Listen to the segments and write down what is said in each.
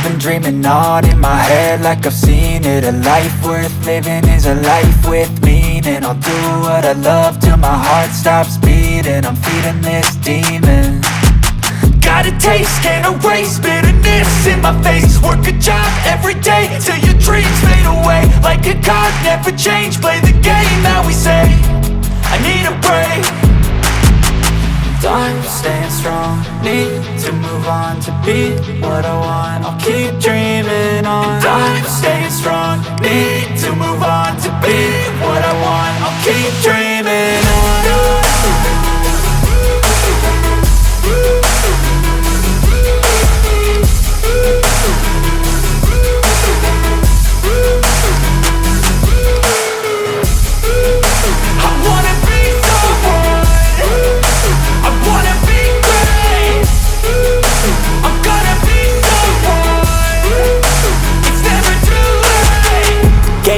been dreaming on in my head like I've seen it. A life worth living is a life with meaning. I'll do what I love till my heart stops beating. I'm feeding this demon. Got a taste, can't erase bitterness in my face. Work a job every day till your dreams fade away. Like a card, never change, play the game that we say. I need a break. I'm staying strong, need to move on to be what I want. I'll keep dreaming on. I'm staying strong, need to move on to be what I want. I'll keep dreaming on.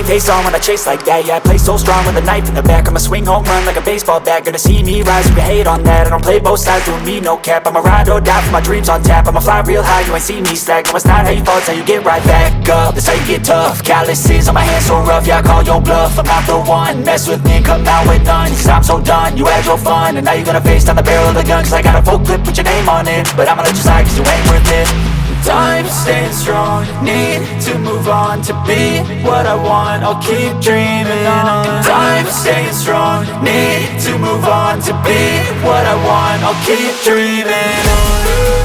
Face on when I chase like that, yeah, I play so strong with a knife in the back. I'ma swing home run like a baseball bat. Gonna see me rise, you can hate on that. I don't play both sides, doing me no cap. I'ma ride or die for my dreams on tap. I'ma fly real high, you ain't see me slack. No, it's not how you fall, it's how you get right back up. That's how you get tough. Calluses on my hands so rough, yeah, I call your bluff. I'm not the one, mess with me and come out with none. Cause I'm so done, you had your fun. And now you're gonna face down the barrel of the gun. Cause I got a full clip, put your name on it. But I'ma let you slide cause you ain't worth it. I'm staying strong, need to move on to be what I want. I'll keep dreaming on. I'm staying strong, need to move on to be what I want. I'll keep dreaming on.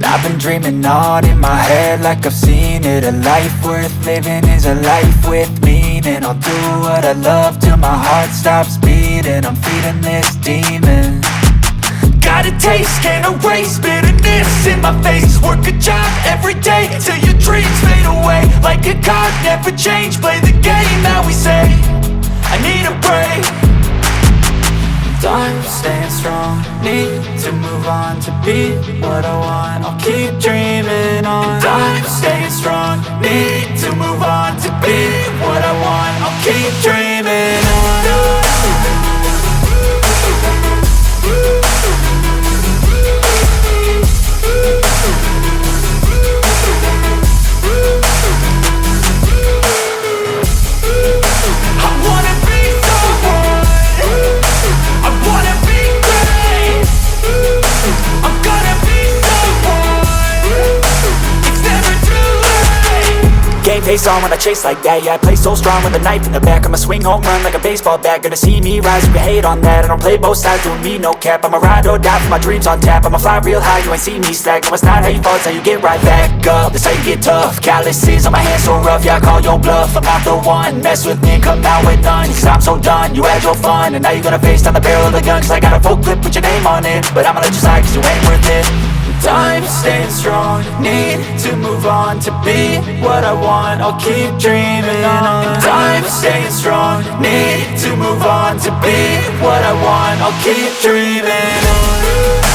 I've been dreaming on in my head like I've seen it. A life worth living is a life with meaning. I'll do what I love till my heart stops beating. I'm feeding this demon. Got a taste, can't erase bitterness in my face. Work a job every day till your dreams fade away. Like a card, never change, play the game that we say. I need a break. I'm staying strong, need to move on to be what I want. I'll keep dreaming on. I'm staying strong, need to move on to be what I want. I'll keep dreaming on. Face on when I chase like that, yeah, I play so strong with a knife in the back. I'ma swing home run like a baseball bat. Gonna see me rise, you can hate on that. I don't play both sides, doing me no cap. I'ma ride or die for my dreams on tap. I'ma fly real high, you ain't see me slack. No, it's not how you fall, it's how you get right back up. That's how you get tough, calluses on my hands so rough. Yeah, I call your bluff, I'm not the one. Mess with me and come out with none, cause I'm so done. You had your fun, and now you're gonna face down the barrel of the gun. Cause I got a full clip with your name on it, but I'ma let you slide cause you ain't worth it. I'm staying strong, need to move on to be what I want. I'll keep dreaming on. I'm staying strong, need to move on to be what I want. I'll keep dreaming on.